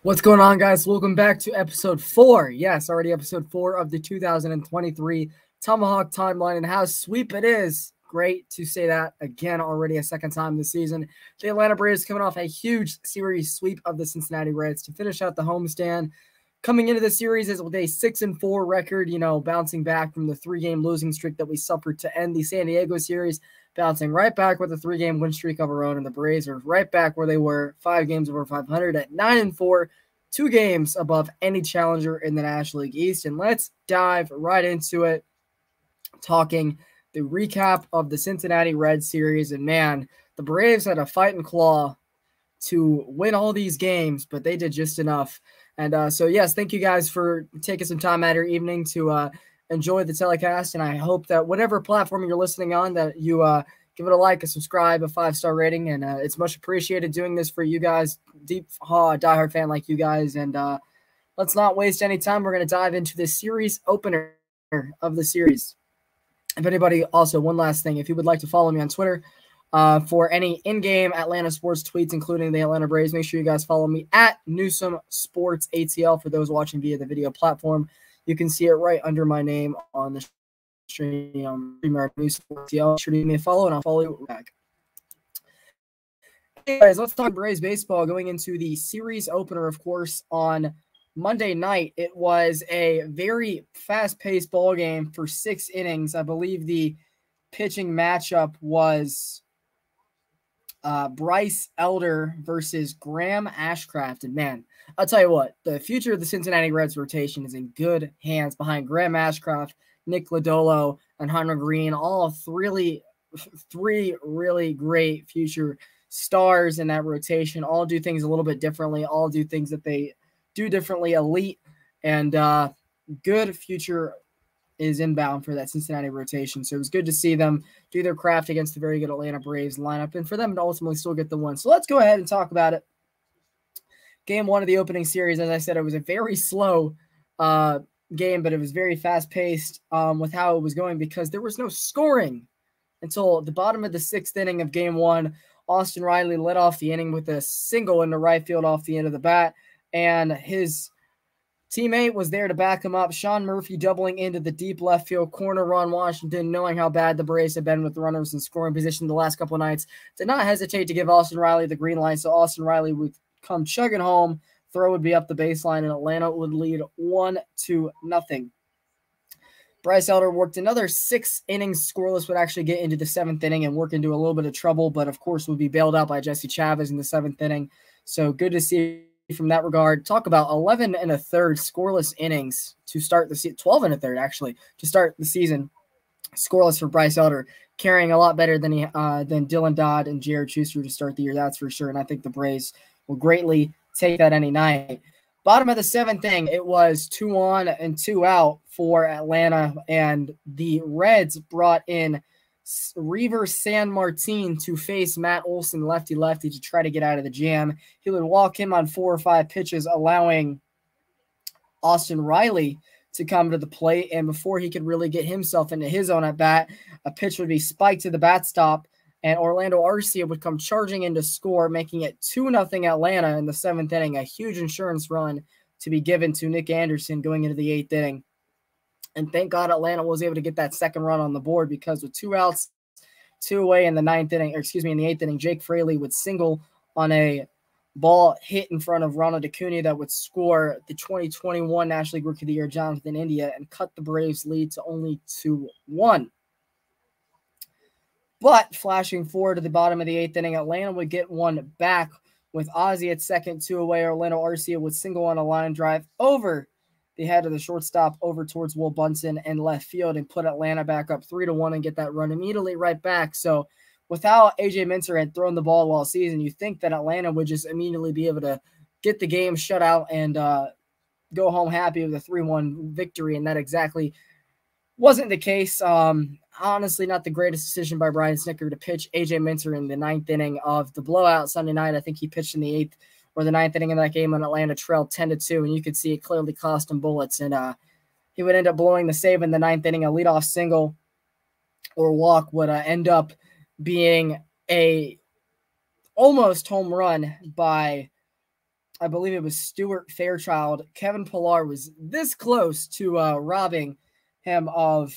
What's going on, guys? Welcome back to episode 4. Yes, already episode 4 of the 2023 Tomahawk Timeline, and how sweep it is. Great to say that again already a second time this season. The Atlanta Braves coming off a huge series sweep of the Cincinatti Reds to finish out the homestand. Coming into the series is with a 6-4 record, bouncing back from the 3-game losing streak that we suffered to end the San Diego series, bouncing right back with a 3-game win streak of our own, and the Braves are right back where they were, 5 games over 500 at 9-4, 2 games above any challenger in the National League East. And let's dive right into it, talking the recap of the Cincinnati Reds series. And man, the Braves had a fight and claw to win all these games, but they did just enough. And so, yes, thank you guys for taking some time out of your evening to enjoy the telecast. And I hope that whatever platform you're listening on, that you give it a like, a subscribe, a 5-star rating. And it's much appreciated doing this for you guys, deep diehard fan like you guys. And let's not waste any time. We're going to dive into this series opener of the series. If anybody, also one last thing, if you would like to follow me on Twitter, for any in-game Atlanta sports tweets, including the Atlanta Braves, make sure you guys follow me at Newsome Sports ATL. For those watching via the video platform, you can see it right under my name on the stream. Newsome Sports ATL. Make sure to give me a follow, and I'll follow you back. Anyways, let's talk Braves baseball going into the series opener, of course, on Monday night. It was a very fast-paced ball game for 6 innings. I believe the pitching matchup was Bryce Elder versus Graham Ashcraft. And man, I'll tell you what, the future of the Cincinnati Reds rotation is in good hands behind Graham Ashcraft, Nick Lodolo, and Hunter Green, all three really great future stars in that rotation. All do things a little bit differently, all do things that they do differently, elite, and good future is inbound for that Cincinnati rotation. So it was good to see them do their craft against the very good Atlanta Braves lineup and for them to ultimately still get the win. So let's go ahead and talk about it. Game 1 of the opening series, as I said, it was a very slow game, but it was very fast-paced with how it was going because there was no scoring until the bottom of the 6th inning of Game 1. Austin Riley led off the inning with a single into right field off the end of the bat, and his teammate was there to back him up. Sean Murphy doubling into the deep left field corner. Ron Washington, knowing how bad the Braves had been with runners in scoring position the last couple of nights, did not hesitate to give Austin Riley the green light. So Austin Riley would come chugging home. Throw would be up the baseline, and Atlanta would lead 1-0. Bryce Elder worked another 6 innings scoreless, would actually get into the 7th inning and work into a little bit of trouble, but of course would be bailed out by Jesse Chavez in the 7th inning. So good to see from that regard. Talk about 11 1/3 scoreless innings to start the season, 12 1/3 actually to start the season scoreless for Bryce Elder, carrying a lot better than Dylan Dodd and Jared Schuster to start the year, that's for sure. And I think the Braves will greatly take that any night. Bottom of the 7th inning, it was 2 on and 2 out for Atlanta, and the Reds brought in Reaver San Martin to face Matt Olson, lefty-lefty, to try to get out of the jam. He would walk him on 4 or 5 pitches, allowing Austin Riley to come to the plate. And before he could really get himself into his own at-bat, a pitch would be spiked to the backstop, and Orlando Arcia would come charging in to score, making it 2-0 Atlanta in the 7th inning, a huge insurance run to be given to Nick Anderson going into the 8th inning. And thank God Atlanta was able to get that second run on the board, because with 2 outs, 2 away in the 9th inning, in the 8th inning, Jake Fraley would single on a ball hit in front of Ronald Acuna that would score the 2021 National League Rookie of the Year, Jonathan India, and cut the Braves' lead to only 2-1. But flashing forward to the bottom of the 8th inning, Atlanta would get one back with Ozzie at second, 2 away. Orlando Arcia would single on a line drive over the head of the shortstop over towards Will Bunsen and left field, and put Atlanta back up 3-1 and get that run immediately right back. So with how A.J. Minter had thrown the ball all season, you think that Atlanta would just immediately be able to get the game shut out and go home happy with a 3-1 victory, and that exactly wasn't the case. Honestly, not the greatest decision by Brian Snitker to pitch A.J. Minter in the 9th inning of the blowout Sunday night. I think he pitched in the 8th or the 9th inning in that game when Atlanta trailed 10-2, and you could see it clearly cost him bullets. And he would end up blowing the save in the 9th inning. A leadoff single or walk would end up being a almost home run by I believe it was Stuart Fairchild. Kevin Pillar was this close to robbing him of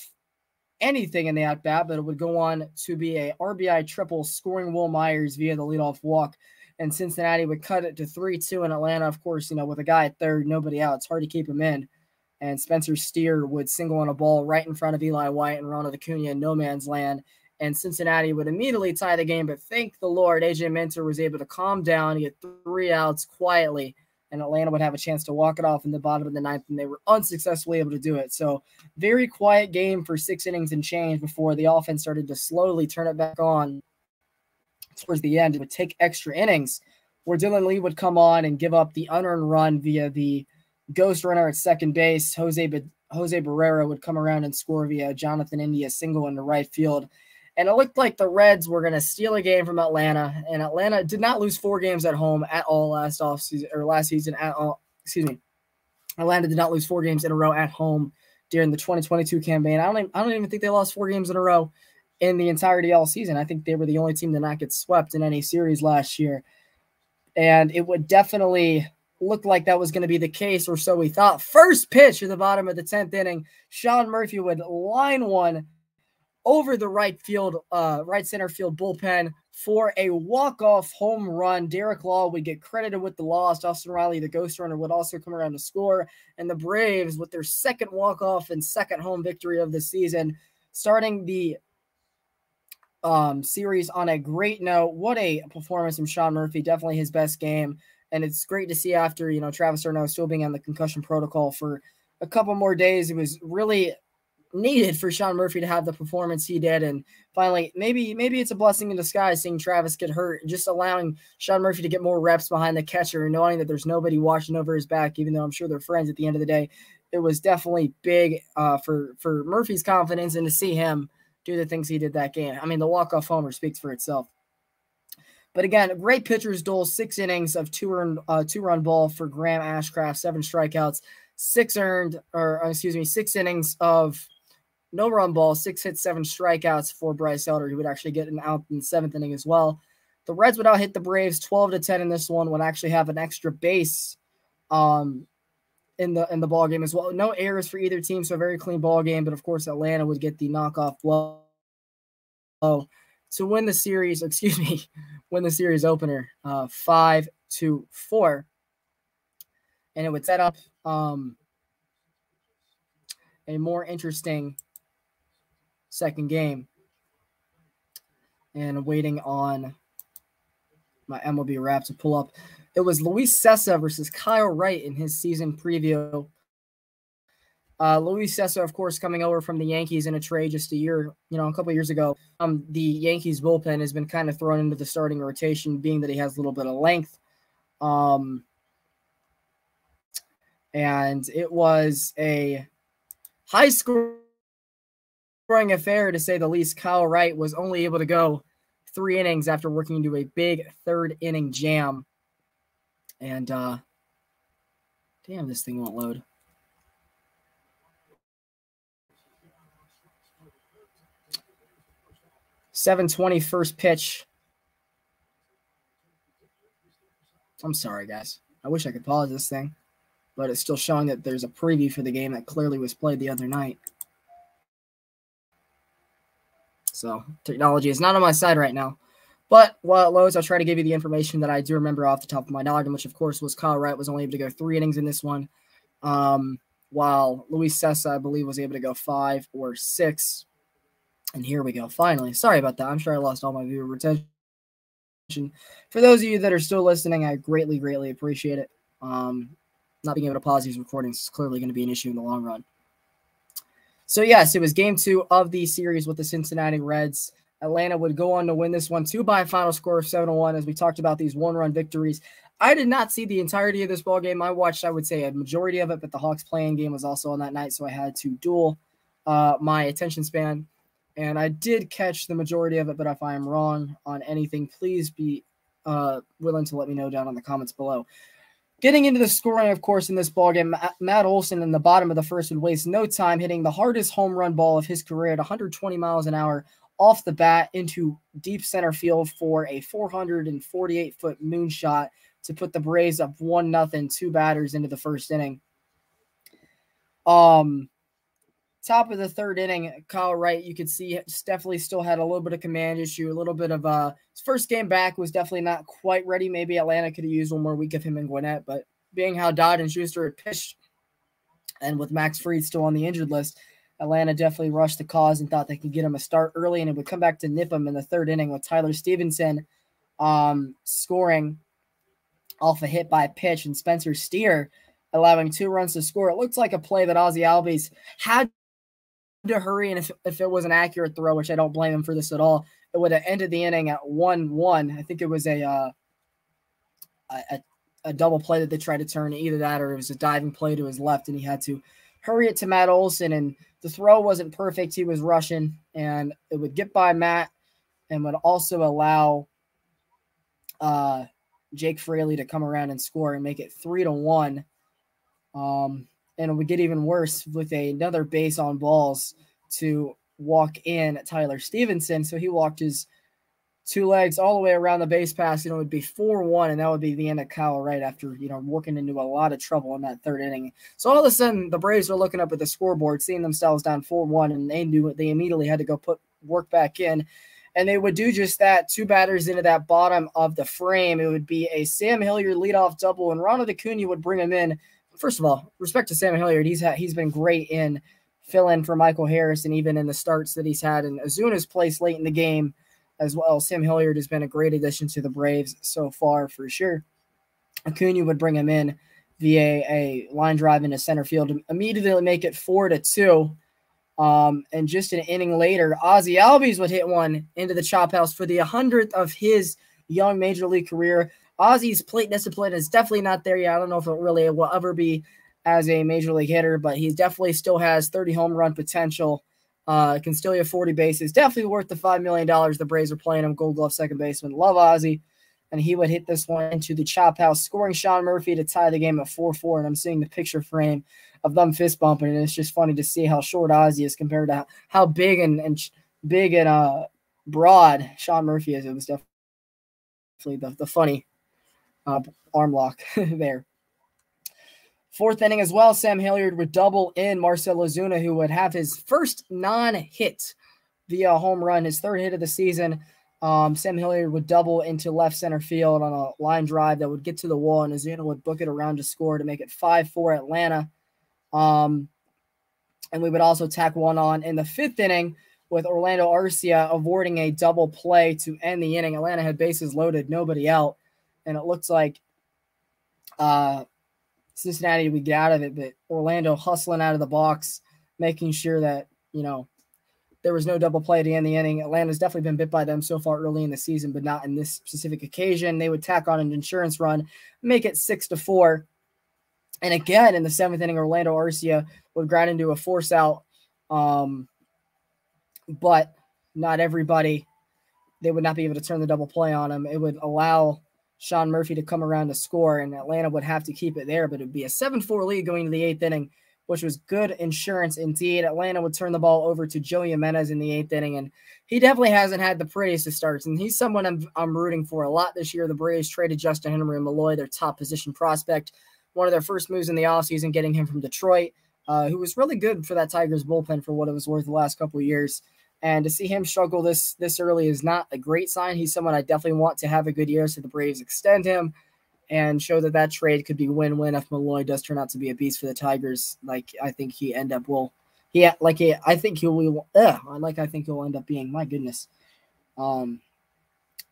anything in the at-bat, but it would go on to be a RBI triple, scoring Will Myers via the leadoff walk, and Cincinnati would cut it to 3-2 in Atlanta. Of course, with a guy at third, nobody out, it's hard to keep him in, and Spencer Steer would single on a ball right in front of Eli White and Ronald Acuna in no man's land, and Cincinnati would immediately tie the game, but thank the Lord, AJ Minter was able to calm down, get 3 outs quietly, and Atlanta would have a chance to walk it off in the bottom of the ninth, and they were unsuccessfully able to do it. So very quiet game for 6 innings and change before the offense started to slowly turn it back on towards the end. It would take extra innings where Dylan Lee would come on and give up the unearned run via the ghost runner at second base. Jose Barrera would come around and score via Jonathan India single into right field. And it looked like the Reds were going to steal a game from Atlanta, and Atlanta did not lose 4 games at home at all last season at all. Excuse me. Atlanta did not lose 4 games in a row at home during the 2022 campaign. I don't even think they lost 4 games in a row in the entirety all season. I think they were the only team to not get swept in any series last year. And it would definitely look like that was going to be the case, or so we thought. First pitch at the bottom of the 10th inning, Sean Murphy would line one over the right center field bullpen for a walk-off home run. Derek Law would get credited with the loss. Austin Riley, the ghost runner, would also come around to score. And the Braves, with their second walk-off and second home victory of the season, starting the series on a great note. What a performance from Sean Murphy. Definitely his best game. And it's great to see after, Travis Arnaud still being on the concussion protocol for a couple more days. It was really needed for Sean Murphy to have the performance he did, and finally, maybe it's a blessing in disguise seeing Travis get hurt, just allowing Sean Murphy to get more reps behind the catcher, knowing that there's nobody watching over his back, even though I'm sure they're friends at the end of the day. It was definitely big for Murphy's confidence, and to see him do the things he did that game. I mean, the walk-off homer speaks for itself. But again, a great pitcher's duel, 6 innings of two-run ball for Graham Ashcraft, 7 strikeouts, 6 innings of no-run ball, 6 hits, 7 strikeouts for Bryce Elder, who would actually get an out in the 7th inning as well. The Reds would out-hit the Braves 12-10 in this one, would actually have an extra base in the ball game as well. No errors for either team, so a very clean ball game, but of course Atlanta would get the knockoff blow to win the series opener 5-4. And it would set up a more interesting second game. And waiting on my MLB wrap to pull up. It was Luis Cessa versus Kyle Wright in his season preview. Luis Cessa, of course, coming over from the Yankees in a trade just a couple years ago. The Yankees bullpen has been kind of thrown into the starting rotation, being that he has a little bit of length. And it was a high-scoring affair, to say the least. Kyle Wright was only able to go 3 innings after working into a big 3rd-inning jam. And, damn, this thing won't load. .720 first pitch. I'm sorry, guys. I wish I could pause this thing, but it's still showing that there's a preview for the game that clearly was played the other night. So technology is not on my side right now. But while it loads, I'll try to give you the information that I do remember off the top of my noggin, which of course was Kyle Wright was only able to go 3 innings in this one, while Luis Cessa, I believe, was able to go 5 or 6. And here we go, finally. Sorry about that. I'm sure I lost all my viewer retention. For those of you that are still listening, I greatly, greatly appreciate it. Not being able to pause these recordings is clearly going to be an issue in the long run. So, yes, it was Game 2 of the series with the Cincinnati Reds. Atlanta would go on to win this one 2 by a final score of 7-1, as we talked about these one-run victories. I did not see the entirety of this ball game. I watched, I would say, a majority of it, but the Hawks playing game was also on that night, so I had to duel my attention span. And I did catch the majority of it, but if I am wrong on anything, please be willing to let me know down in the comments below. Getting into the scoring, of course, in this ballgame, Matt Olson in the bottom of the first would waste no time hitting the hardest home run ball of his career at 120 miles an hour off the bat into deep center field for a 448-foot moonshot to put the Braves up 1-0, 2 batters into the first inning. Top of the third inning, Kyle Wright, you could see definitely still had a little bit of command issue, a little bit of his first game back was definitely not quite ready. Maybe Atlanta could have used one more week of him and Gwinnett, but being how Dodd and Schuster had pitched, and with Max Fried still on the injured list, Atlanta definitely rushed the cause and thought they could get him a start early, and it would come back to nip him in the third inning with Tyler Stevenson scoring off a hit by pitch and Spencer Steer allowing 2 runs to score. It looked like a play that Ozzie Albies had to hurry, and if it was an accurate throw, which I don't blame him for this at all, it would have ended the inning at 1-1. I think it was a double play that they tried to turn, either that or it was a diving play to his left, and he had to hurry it to Matt Olson, and the throw wasn't perfect. He was rushing, and it would get by Matt and would also allow Jake Fraley to come around and score and make it 3-1. And it would get even worse with another base on balls to walk in Tyler Stevenson. So he walked his 2 legs all the way around the base pass, and it would be 4-1, and that would be the end of Kyle Wright after, working into a lot of trouble in that third inning. So all of a sudden, the Braves are looking up at the scoreboard, seeing themselves down 4-1, and they knew it. They immediately had to go put work back in, and they would do just that. 2 batters into that bottom of the frame. It would be a Sam Hilliard leadoff double, and Ronald Acuna would bring him in. First of all, respect to Sam Hilliard. He's been great in fill-in for Michael Harris, and even in the starts that he's had in Azuna's place late in the game as well. Sam Hilliard has been a great addition to the Braves so far for sure. Acuna would bring him in via a line drive into center field to immediately make it 4-2. And just an inning later, Ozzie Albies would hit one into the chop house for the 100th of his young major league career. Ozzie's plate discipline is definitely not there yet. I don't know if it really will ever be as a major league hitter, but he definitely still has 30 home run potential. Can still have 40 bases. Definitely worth the $5 million the Braves are playing him. Gold Glove second baseman. Love Ozzie. And he would hit this one into the chop house, scoring Sean Murphy to tie the game at 4-4. And I'm seeing the picture frame of them fist bumping, and it's just funny to see how short Ozzie is compared to how big and broad Sean Murphy is. It was definitely the funny arm lock there. Fourth inning as well, Sam Hilliard would double in Marcell Ozuna, who would have his first non-hit via home run, his 3rd hit of the season. Sam Hilliard would double into left center field on a line drive that would get to the wall, and Ozuna would book it around to score to make it 5-4 Atlanta. And we would also tack one on in the 5th inning with Orlando Arcia avoiding a double play to end the inning. Atlanta had bases loaded, nobody out, and it looks like Cincinnati would get out of it, but Orlando hustling out of the box, making sure that, there was no double play to end the inning. Atlanta's definitely been bit by them so far early in the season, but not in this specific occasion. They would tack on an insurance run, make it 6-4. And again, in the 7th inning, Orlando Arcia would grind into a force out. But not everybody, they would not be able to turn the double play on him. It would allow Sean Murphy to come around to score, and Atlanta would have to keep it there, but it would be a 7-4 lead going to the 8th inning, which was good insurance indeed. Atlanta would turn the ball over to Joey Jimenez in the 8th inning, and he definitely hasn't had the prettiest of starts, and he's someone I'm rooting for a lot this year. The Braves traded Justin Henry Malloy, their top position prospect, one of their first moves in the offseason, getting him from Detroit, who was really good for that Tigers bullpen for what it was worth the last couple of years. And to see him struggle this early is not a great sign. He's someone I definitely want to have a good year, so the Braves extend him and show that trade could be win-win if Malloy does turn out to be a beast for the Tigers. I think he'll end up being. My goodness.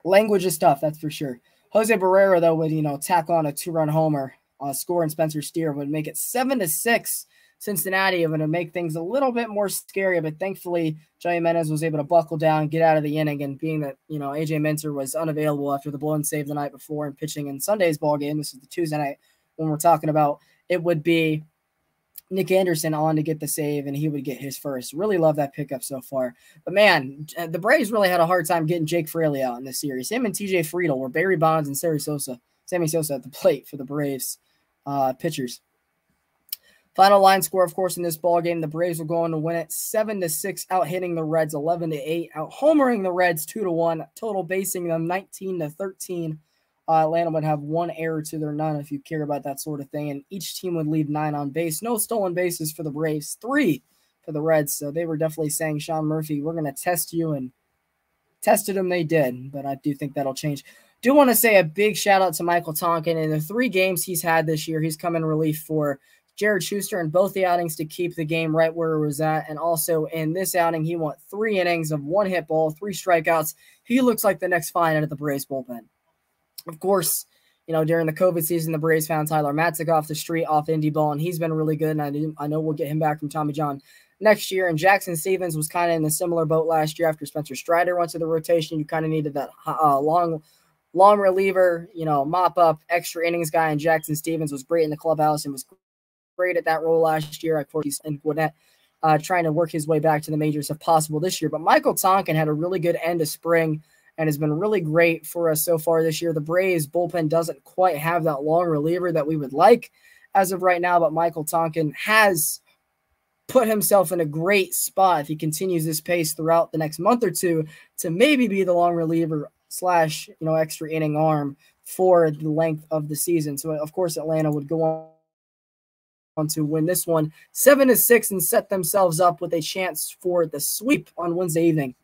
Language is tough, that's for sure. Jose Barrera, though, would, tack on a 2-run homer, score, and Spencer Steer would make it 7-6. Cincinnati going to make things a little bit more scary, but thankfully Joey Jimenez was able to buckle down, get out of the inning, and being that, AJ Minter was unavailable after the blown save the night before and pitching in Sunday's ball game, this is the Tuesday night when we're talking about, it would be Nick Anderson on to get the save, and he would get his first. Really love that pickup so far. But, man, the Braves really had a hard time getting Jake Fraley out in this series. Him and TJ Friedl were Barry Bonds and Sammy Sosa at the plate for the Braves pitchers. Final line score, of course, in this ball game, the Braves will go on to win it 7-6, out hitting the Reds 11-8, out homering the Reds 2-1, total basing them 19-13. Atlanta would have 1 error to their none if you care about that sort of thing. And each team would leave 9 on base. No stolen bases for the Braves, 3 for the Reds. So they were definitely saying, Sean Murphy, we're going to test you. And tested them, they did. But I do think that'll change. Do want to say a big shout out to Michael Tonkin. In the 3 games he's had this year, he's come in relief for Jared Schuster in both the outings to keep the game right where it was at. And also in this outing, he went 3 innings of 1 hit ball, 3 strikeouts. He looks like the next find out of the Braves bullpen. Of course, during the COVID season, the Braves found Tyler Matzik off the street, off indie ball, and he's been really good. And I know we'll get him back from Tommy John next year. And Jackson Stevens was kind of in a similar boat last year after Spencer Strider went to the rotation. You kind of needed that long reliever, mop up, extra innings guy. And Jackson Stevens was great in the clubhouse and was great at that role last year. Of course, he's in Gwinnett, trying to work his way back to the majors if possible this year. But Michael Tonkin had a really good end of spring and has been really great for us so far this year. The Braves bullpen doesn't quite have that long reliever that we would like as of right now, but Michael Tonkin has put himself in a great spot if he continues this pace throughout the next month or two to maybe be the long reliever / extra inning arm for the length of the season. So, of course, Atlanta would go on to win this one 7-6 and set themselves up with a chance for the sweep on Wednesday evening.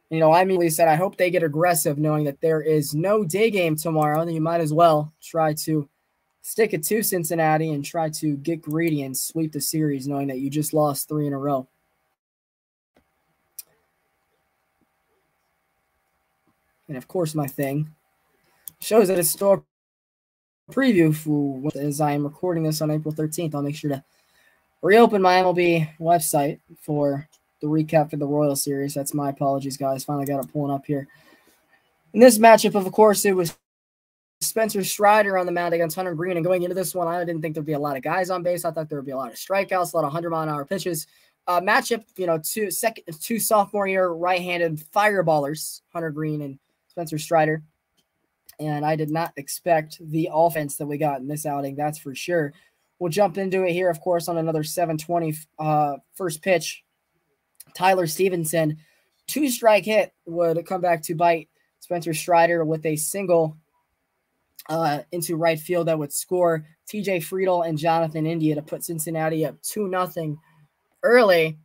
I immediately said, I hope they get aggressive knowing that there is no day game tomorrow. Then you might as well try to stick it to Cincinnati and try to get greedy and sweep the series knowing that you just lost 3 in a row. And, of course, my thing shows that it's still a preview for as I am recording this on April 13th. I'll make sure to reopen my MLB website for the recap for the Royal Series. That's my apologies, guys. Finally got it pulling up here. In this matchup, of course, it was Spencer Strider on the mound against Hunter Green. And going into this one, I didn't think there'd be a lot of guys on base. I thought there would be a lot of strikeouts, a lot of 100-mile-an-hour pitches. Matchup, two sophomore-year right-handed fireballers, Hunter Green and Spencer Strider. And I did not expect the offense that we got in this outing, that's for sure. We'll jump into it here, of course, on another 7:20 first pitch. Tyler Stevenson, 2-strike hit would come back to bite Spencer Strider with a single into right field that would score TJ Friedel and Jonathan India to put Cincinnati up 2-0 early.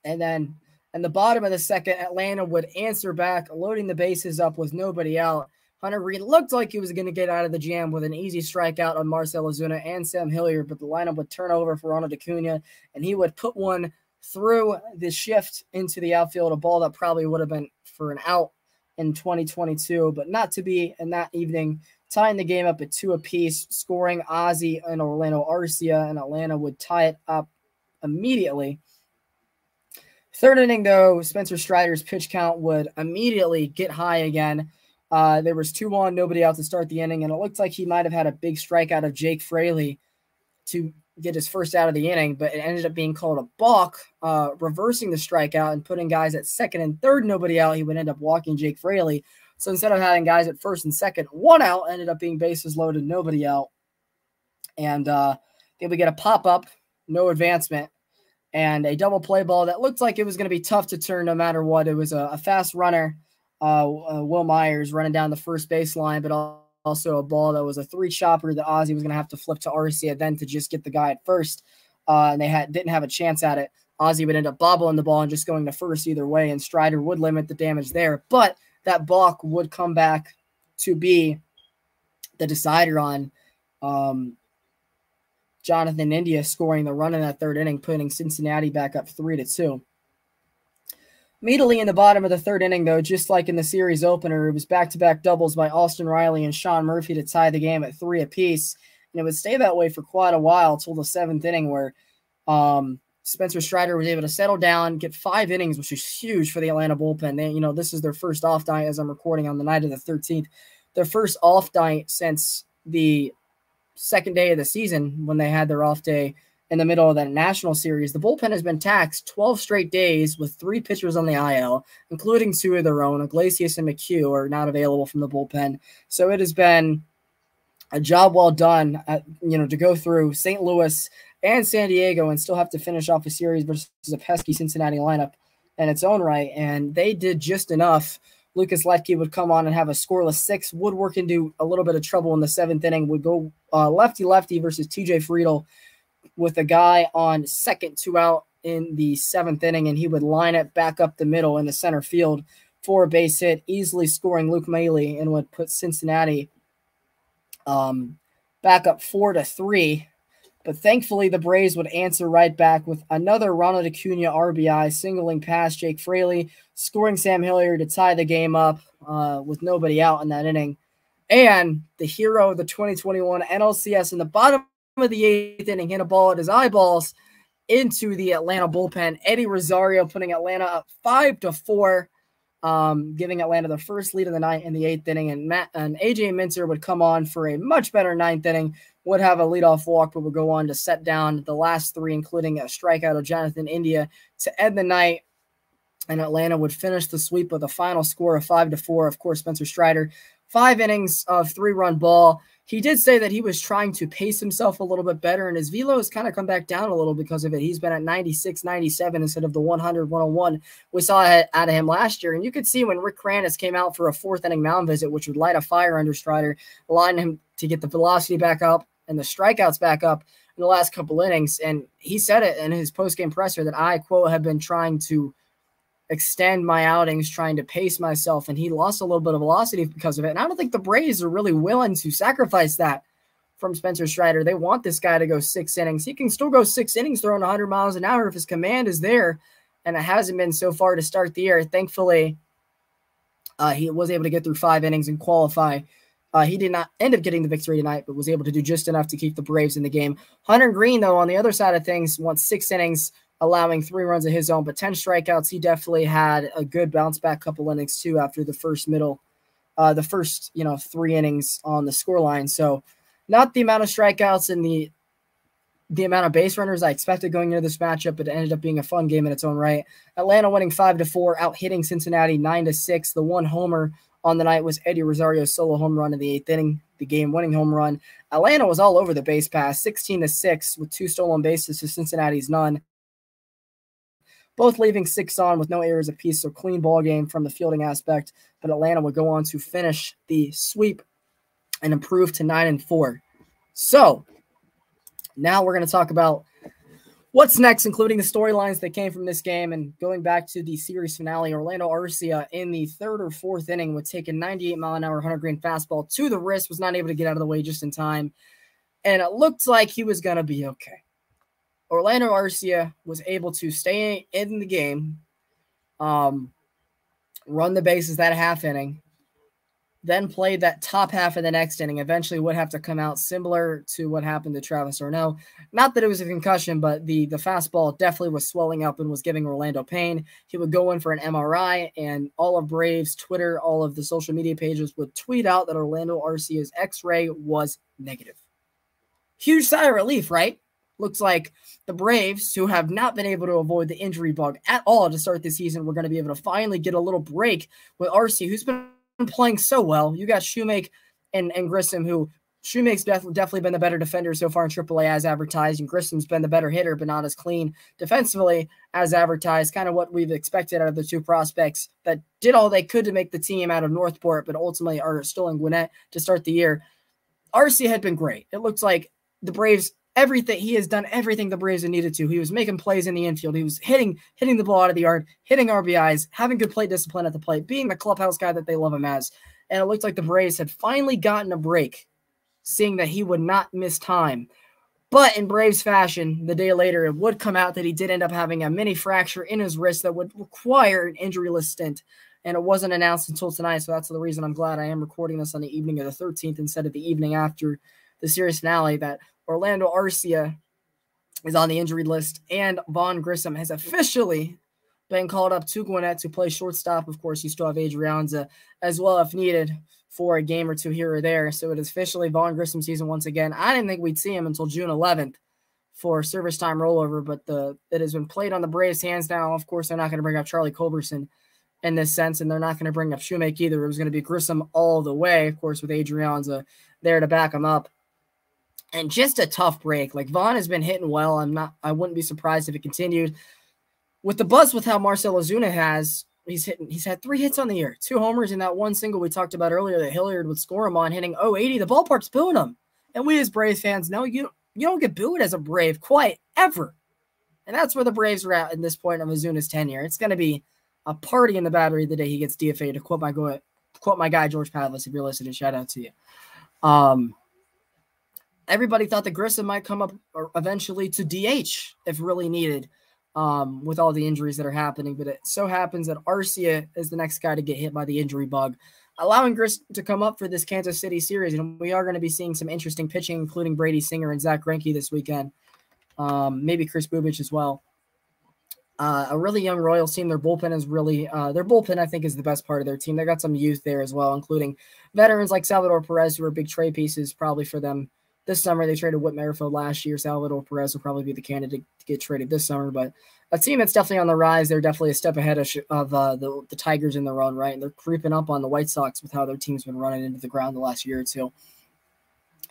And then in the bottom of the second, Atlanta would answer back, loading the bases up with nobody out. Hunter Green looked like he was going to get out of the jam with an easy strikeout on Marcell Ozuna and Sam Hilliard, but the lineup would turn over for Ronald Acuna, and he would put one through the shift into the outfield, a ball that probably would have been for an out in 2022, but not to be in that evening, tying the game up at 2 apiece, scoring Ozzie and Orlando Arcia, and Atlanta would tie it up immediately. Third inning, though, Spencer Strider's pitch count would immediately get high again. There was 2-1, nobody out to start the inning, and it looked like he might have had a big strikeout of Jake Fraley to get his first out of the inning, but it ended up being called a balk, reversing the strikeout and putting guys at second and third, nobody out. He would end up walking Jake Fraley. So instead of having guys at first and second, 1 out, ended up being bases loaded, nobody out. And they would get a pop-up, no advancement, and a double play ball that looked like it was going to be tough to turn no matter what. It was a fast runner, Will Myers, running down the first baseline, but also a ball that was a 3-chopper that Ozzie was going to have to flip to Arcia then to just get the guy at first. And they didn't have a chance at it. Ozzie would end up bobbling the ball and just going to first either way, and Strider would limit the damage there. But that balk would come back to be the decider on Jonathan India scoring the run in that third inning, putting Cincinnati back up 3-2. Immediately in the bottom of the third inning, though, just like in the series opener, it was back-to-back doubles by Austin Riley and Sean Murphy to tie the game at 3 apiece. And it would stay that way for quite a while till the 7th inning where Spencer Strider was able to settle down, get 5 innings, which is huge for the Atlanta bullpen. They, this is their first off night as I'm recording on the night of the 13th. Their first off night since the second day of the season when they had their off day in the middle of that national series. The bullpen has been taxed 12 straight days with 3 pitchers on the IL, including 2 of their own. Iglesias and McHugh are not available from the bullpen. So it has been a job well done, to go through St. Louis and San Diego and still have to finish off a series versus a pesky Cincinnati lineup in its own right. And they did just enough Lucas Lefke would come on and have a scoreless 6. Would work into a little bit of trouble in the 7th inning. Would go lefty-lefty versus TJ Friedel with a guy on second, 2 out in the 7th inning, and he would line it back up the middle in the center field for a base hit, easily scoring Luke Maile, and would put Cincinnati back up 4-3. But thankfully, the Braves would answer right back with another Ronald Acuna RBI, singling past Jake Fraley, scoring Sam Hilliard to tie the game up with nobody out in that inning. And the hero of the 2021 NLCS in the bottom of the 8th inning hit a ball at his eyeballs into the Atlanta bullpen. Eddie Rosario putting Atlanta up 5-4, giving Atlanta the first lead of the night in the 8th inning. And AJ Minter would come on for a much better 9th inning, would have a leadoff walk, but would go on to set down the last 3, including a strikeout of Jonathan India to end the night. And Atlanta would finish the sweep with a final score of 5-4. Of course, Spencer Strider, 5 innings of 3-run ball. He did say that he was trying to pace himself a little bit better, and his velo has kind of come back down a little because of it. He's been at 96, 97 instead of the 100, 101 we saw out of him last year. And you could see when Rick Kranitz came out for a 4th inning mound visit, which would light a fire under Strider, allowing him to get the velocity back up and the strikeouts back up in the last couple innings. And he said it in his post-game presser that I, quote, have been trying to extend my outings, trying to pace myself, and he lost a little bit of velocity because of it. And I don't think the Braves are really willing to sacrifice that from Spencer Strider. They want this guy to go 6 innings. He can still go 6 innings throwing 100 miles an hour if his command is there, and it hasn't been so far to start the year. Thankfully, he was able to get through 5 innings and qualify. He did not end up getting the victory tonight, but was able to do just enough to keep the Braves in the game. Hunter Green, though, on the other side of things, went 6 innings, allowing 3 runs of his own, but 10 strikeouts. He definitely had a good bounce back couple innings too after the first 3 innings on the scoreline. So not the amount of strikeouts and the amount of base runners I expected going into this matchup, but it ended up being a fun game in its own right. Atlanta winning 5-4, out hitting Cincinnati 9-6. The one homer on the night was Eddie Rosario's solo home run in the 8th inning, the game-winning home run. Atlanta was all over the base pass, 16-6 with 2 stolen bases to Cincinnati's none. Both leaving 6 on with no errors apiece, so clean ball game from the fielding aspect. But Atlanta would go on to finish the sweep and improve to 9-4. So now we're going to talk about what's next, including the storylines that came from this game. And going back to the series finale, Orlando Arcia in the 3rd or 4th inning would take a 98-mile-an-hour Hunter Green fastball to the wrist, was not able to get out of the way just in time, and it looked like he was going to be okay. Orlando Arcia was able to stay in the game, run the bases that half inning, then played that top half of the next inning. Eventually would have to come out similar to what happened to Travis Arnell. Not that it was a concussion, but the fastball definitely was swelling up and was giving Orlando pain. He would go in for an MRI, and all of Braves Twitter, all of the social media pages would tweet out that Orlando Arcia's X-ray was negative. Huge sigh of relief, right? Looks like the Braves, who have not been able to avoid the injury bug at all to start the season, we're going to be able to finally get a little break with Arcia, who's been playing so well. You got Shoemake and Grissom, who Shoemake's definitely been the better defender so far in AAA as advertised, and Grissom's been the better hitter, but not as clean defensively as advertised. Kind of what we've expected out of the 2 prospects that did all they could to make the team out of Northport, but ultimately are still in Gwinnett to start the year. Arcia had been great. It looks like the Braves, he has done everything the Braves had needed to. He was making plays in the infield. He was hitting the ball out of the yard, hitting RBIs, having good plate discipline at the plate, being the clubhouse guy that they love him as. And it looked like the Braves had finally gotten a break, seeing that he would not miss time. But in Braves fashion, the day later, it would come out that he did end up having a mini fracture in his wrist that would require an injury-less stint. And it wasn't announced until tonight, so that's the reason I'm glad I am recording this on the evening of the 13th instead of the evening after the series finale, that Orlando Arcia is on the injured list, and Vaughn Grissom has officially been called up to Gwinnett to play shortstop. Of course, you still have Adrianza as well if needed for a game or two here or there. So it is officially Vaughn Grissom season once again. I didn't think we'd see him until June 11th for service time rollover, but it has been played on the Braves' hands now. Of course, they're not going to bring up Charlie Culberson in this sense, and they're not going to bring up Shoemake either. It was going to be Grissom all the way, of course, with Adrianza there to back him up. And just a tough break. Like, Vaughn has been hitting well. I wouldn't be surprised if it continued. With the buzz with how Marcell Ozuna has, He's had 3 hits on the year, 2 homers in that one single we talked about earlier that Hilliard would score him on, hitting .080. The ballpark's booing him. And we as Braves fans know you don't get booed as a Brave quite ever. And that's where the Braves are at this point of Ozuna's tenure. It's going to be a party in the Battery the day he gets DFA'd, to quote my guy George Pavlis. If you're listening, shout out to you. Everybody thought that Grissom might come up eventually to DH if really needed, with all the injuries that are happening. But it so happens that Arcia is the next guy to get hit by the injury bug, allowing Grissom to come up for this Kansas City series. And we are going to be seeing some interesting pitching, including Brady Singer and Zach Greinke this weekend. Maybe Chris Bubich as well. A really young Royals team. Their bullpen is really I think, is the best part of their team. They got some youth there as well, including veterans like Salvador Perez, who are big trade pieces probably for them this summer. They traded Whit Merrifield last year. Salvador Perez will probably be the candidate to get traded this summer. But a team that's definitely on the rise. They're definitely a step ahead of the Tigers in their own right, and they're creeping up on the White Sox with how their team's been running into the ground the last year or two.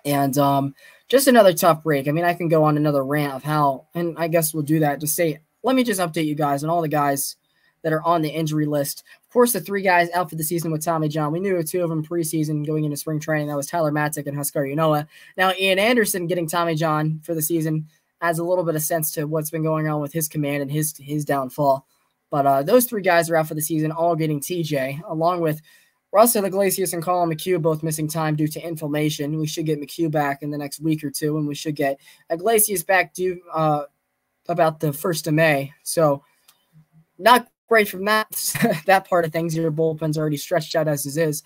And just another tough break. I mean, I can go on another rant of how, and I guess we'll do that to say, let me just update you guys on all the guys that are on the injury list. Of course, the 3 guys out for the season with Tommy John. We knew 2 of them preseason going into spring training. That was Tyler Matzek and Huskar Ynoa. Now, Ian Anderson getting Tommy John for the season adds a little bit of sense to what's been going on with his command and his downfall. But those 3 guys are out for the season, all getting TJ, along with Russell Iglesias and Colin McHugh both missing time due to inflammation. We should get McHugh back in the next week or 2, and we should get Iglesias back due about the 1st of May. So not great from that part of things. Your bullpen's already stretched out as it is.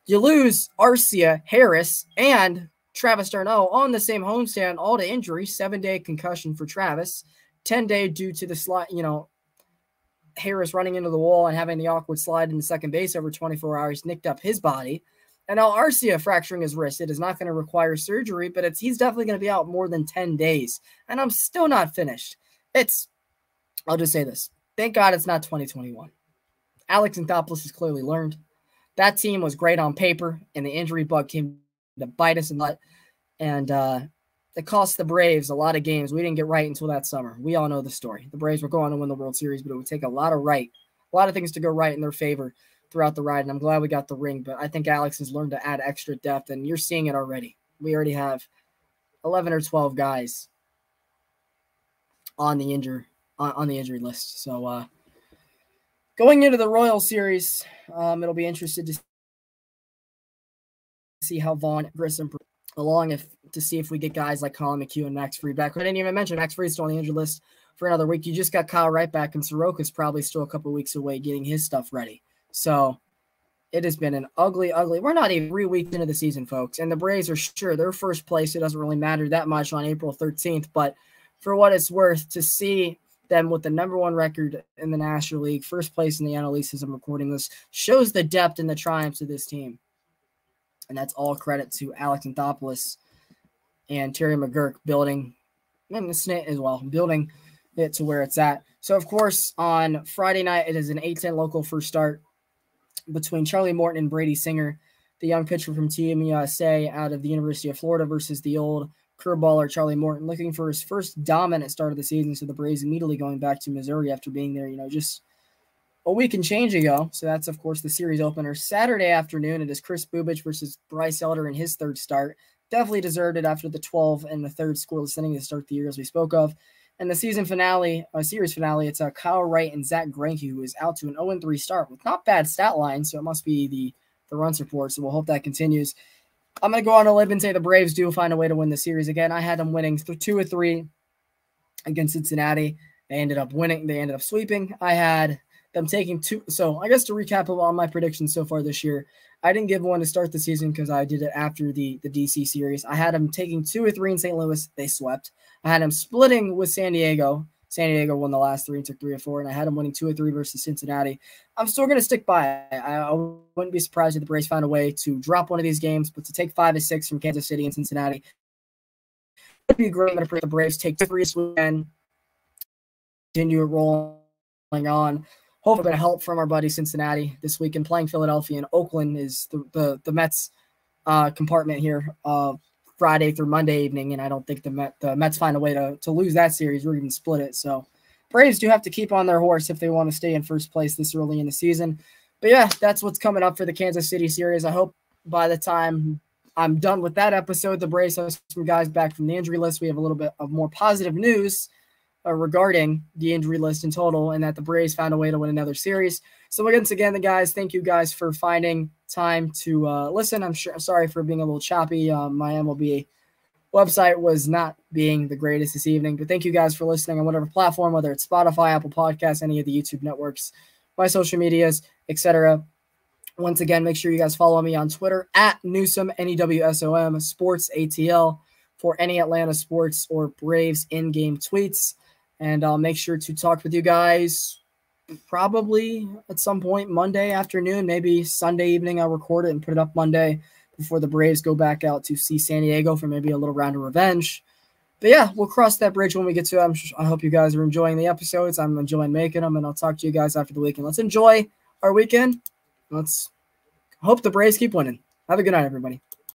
You lose Arcia, Harris, and Travis d'Arnaud on the same homestand, all to injury. 7-day concussion for Travis, 10-day due to the slide, Harris running into the wall and having the awkward slide into second base over 24 hours nicked up his body. And now Arcia fracturing his wrist. It is not going to require surgery, but he's definitely going to be out more than 10 days. And I'm still not finished. I'll just say this. Thank God it's not 2021. Alex Anthopoulos has clearly learned. That team was great on paper, and the injury bug came to bite us in the butt. And it cost the Braves a lot of games we didn't get right until that summer. We all know the story. The Braves were going to win the World Series, but it would take a lot of things to go right in their favor throughout the ride, and I'm glad we got the ring. But I think Alex has learned to add extra depth, and you're seeing it already. We already have 11 or 12 guys on the injury list. So going into the Royals series, it'll be interesting to see how Vaughn, Grissom, to see if we get guys like Colin McHugh and Max Fried back. I didn't even mention Max Fried's still on the injured list for another week. You just got Kyle Wright back, and Soroka's probably still a couple weeks away getting his stuff ready. So it has been an ugly. We're not even 3 weeks into the season, folks, and the Braves are sure they're first place. It doesn't really matter that much on April 13th, but for what it's worth, to see them with the #1 record in the National League, first place in the NL East as I'm recording this, shows the depth and the triumphs of this team. And that's all credit to Alex Anthopoulos and Terry McGurk building, and the SNIT as well, building it to where it's at. So, of course, on Friday night, it is an 8-10 local first start between Charlie Morton and Brady Singer, the young pitcher from Team USA out of the University of Florida, versus the old curveballer Charlie Morton, looking for his first dominant start of the season. So the Braves immediately going back to Missouri after being there, just a week and change ago. So that's, of course, the series opener. Saturday afternoon, it is Chris Bubich versus Bryce Elder in his 3rd start. Definitely deserved it after the 12 and the 3rd scoreless inning to start the year, as we spoke of. And the series finale, it's Kyle Wright and Zach Greinke, who is out to an 0-3 start with not bad stat line, so it must be the run support. So we'll hope that continues. I'm going to go on a limb and say the Braves do find a way to win the series again. I had them winning 2-3 against Cincinnati. They ended up winning. They ended up sweeping. I had them taking 2. So I guess to recap on my predictions so far this year, I didn't give one to start the season because I did it after the DC series. I had them taking 2-3 in St. Louis. They swept. I had them splitting with San Diego. San Diego won the last 3 and took 3 or 4, and I had them winning 2-3 versus Cincinnati. I'm still going to stick by it. I wouldn't be surprised if the Braves found a way to drop one of these games, but to take 5 or 6 from Kansas City and Cincinnati would be great. I'm going to predict the Braves take 3 this weekend, continue rolling on. Hopefully, a bit of help from our buddy Cincinnati this weekend. Playing Philadelphia and Oakland is the Mets compartment here Friday through Monday evening, and I don't think the Mets find a way to lose that series or even split it. So Braves do have to keep on their horse if they want to stay in first place this early in the season. But yeah, that's what's coming up for the Kansas City series. I hope by the time I'm done with that episode, the Braves have some guys back from the injury list. We have a little bit of more positive news regarding the injury list in total, and that the Braves found a way to win another series. So once again, the guys, thank you guys for finding time to listen. I'm sorry for being a little choppy. My MLB website was not being the greatest this evening, but thank you guys for listening on whatever platform, whether it's Spotify, Apple Podcasts, any of the YouTube networks, my social medias, etc. Once again, make sure you guys follow me on Twitter at Newsom, NEWSOM, Sports ATL, for any Atlanta sports or Braves in-game tweets. And I'll make sure to talk with you guys probably at some point Monday afternoon, maybe Sunday evening. I'll record it and put it up Monday before the Braves go back out to see San Diego for maybe a little round of revenge. But yeah, we'll cross that bridge when we get to it. I hope you guys are enjoying the episodes. I'm enjoying making them, and I'll talk to you guys after the weekend. Let's enjoy our weekend. Let's hope the Braves keep winning. Have a good night, everybody.